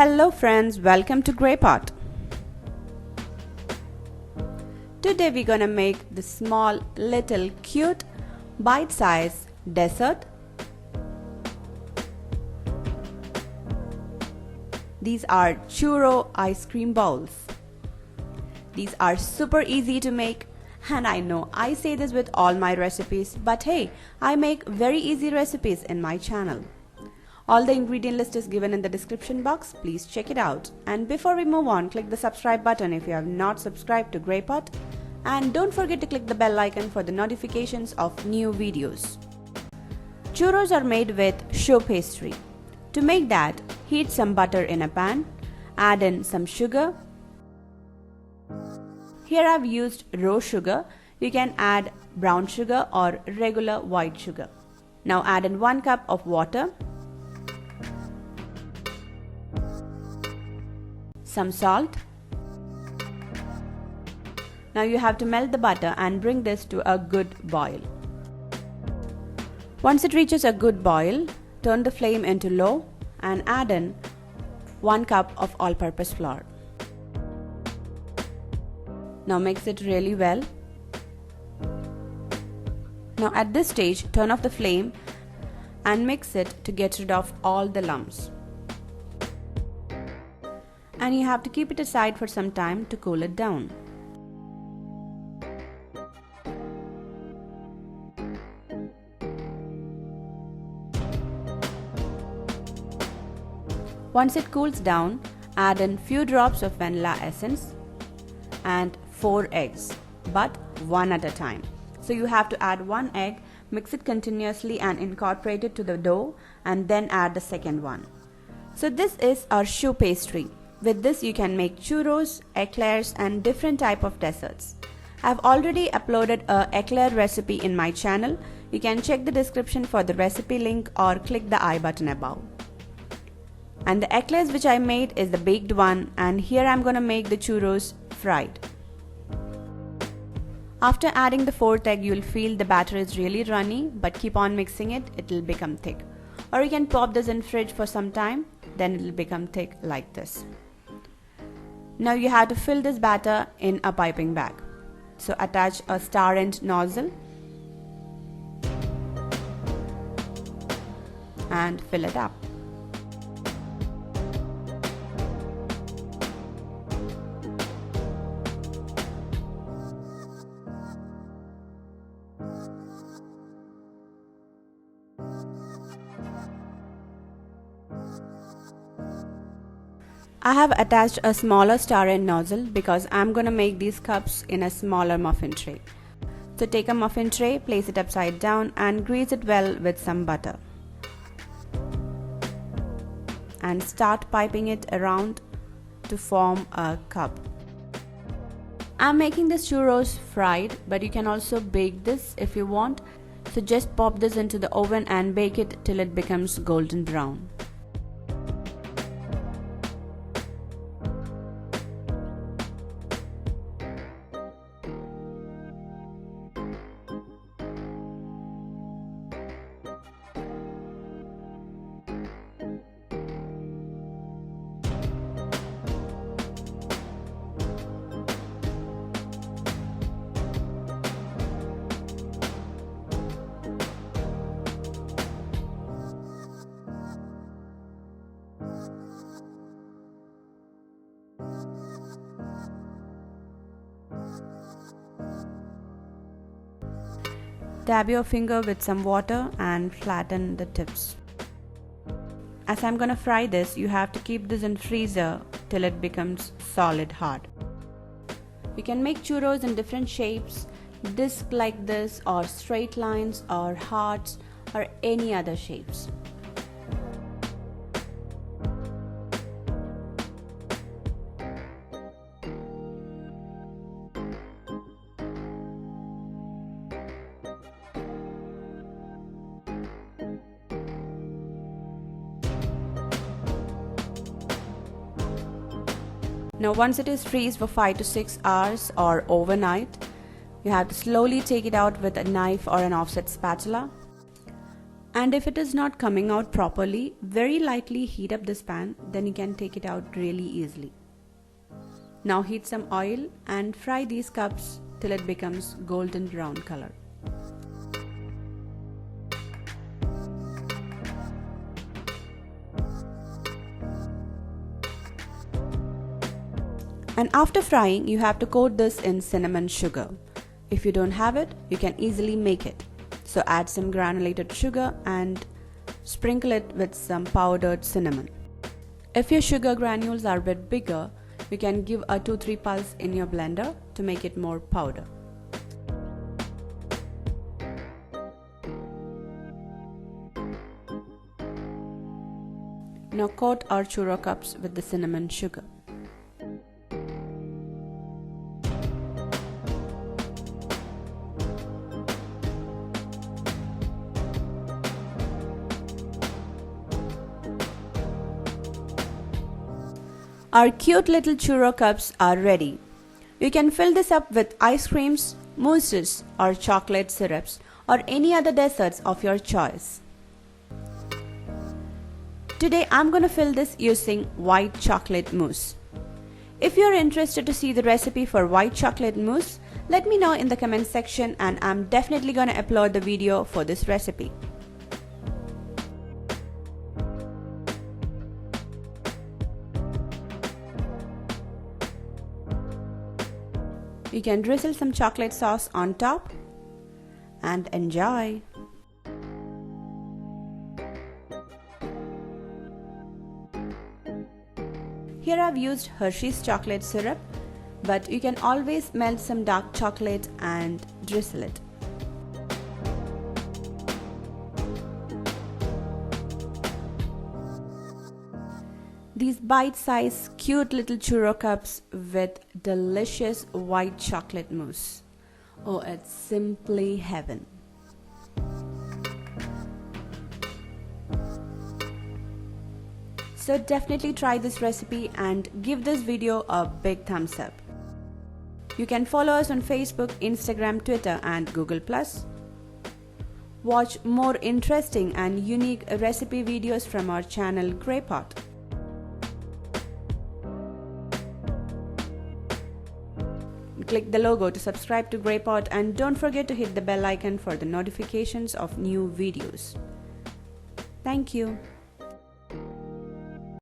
Hello friends, welcome to Grey Pot. Today we're gonna make the small little cute bite-sized dessert. These are Churro Ice Cream Bowls. These are super easy to make, and I know I say this with all my recipes, but hey, I make very easy recipes in my channel. All the ingredient list is given in the description box. Please check it out. And before we move on, click the subscribe button if you have not subscribed to Grey Pot. And don't forget to click the bell icon for the notifications of new videos. Churros are made with choux pastry. To make that, heat some butter in a pan. Add in some sugar. Here I've used raw sugar. You can add brown sugar or regular white sugar. Now add in 1 cup of water. Some salt. Now you have to melt the butter and bring this to a good boil. Once it reaches a good boil, turn the flame into low and add in 1 cup of all-purpose flour. Now mix it really well. Now at this stage, turn off the flame and mix it to get rid of all the lumps. And you have to keep it aside for some time to cool it down. Once it cools down, add in few drops of vanilla essence and 4 eggs, but one at a time. So you have to add 1 egg, mix it continuously and incorporate it to the dough, and then add the second one. So this is our choux pastry. With this you can make churros, eclairs and different type of desserts. I've already uploaded a eclair recipe in my channel. You can check the description for the recipe link or click the I button above. And the eclairs which I made is the baked one, and here I'm gonna make the churros fried. After adding the 4th egg, you'll feel the batter is really runny, but keep on mixing it, it'll become thick. Or you can pop this in fridge for some time, then it'll become thick like this. Now you have to fill this batter in a piping bag. So attach a star end nozzle and fill it up. I have attached a smaller star end nozzle because I'm gonna make these cups in a smaller muffin tray. So take a muffin tray, place it upside down and grease it well with some butter. And start piping it around to form a cup. I'm making this churros fried, but you can also bake this if you want. So just pop this into the oven and bake it till it becomes golden brown. Dab your finger with some water and flatten the tips. As I'm gonna fry this, you have to keep this in freezer till it becomes solid hard. You can make churros in different shapes, disc like this, or straight lines, or hearts, or any other shapes. Now once it is freezed for 5 to 6 hours or overnight, you have to slowly take it out with a knife or an offset spatula. And if it is not coming out properly, very lightly heat up this pan, then you can take it out really easily. Now heat some oil and fry these cups till it becomes golden brown color. And after frying, you have to coat this in cinnamon sugar. If you don't have it, you can easily make it. So add some granulated sugar and sprinkle it with some powdered cinnamon. If your sugar granules are a bit bigger, you can give a 2-3 pulse in your blender to make it more powder. Now coat our churro cups with the cinnamon sugar. Our cute little churro cups are ready. You can fill this up with ice creams, mousses or chocolate syrups or any other desserts of your choice. Today I'm going to fill this using white chocolate mousse. If you're interested to see the recipe for white chocolate mousse, let me know in the comment section and I'm definitely going to upload the video for this recipe. You can drizzle some chocolate sauce on top and enjoy. Here I've used Hershey's chocolate syrup, but you can always melt some dark chocolate and drizzle it. These bite-sized cute little churro cups with delicious white chocolate mousse. Oh, it's simply heaven. So definitely try this recipe and give this video a big thumbs up. You can follow us on Facebook, Instagram, Twitter and Google+. Watch more interesting and unique recipe videos from our channel Grey Pot. Click the logo to subscribe to Grey Pot and don't forget to hit the bell icon for the notifications of new videos. Thank you.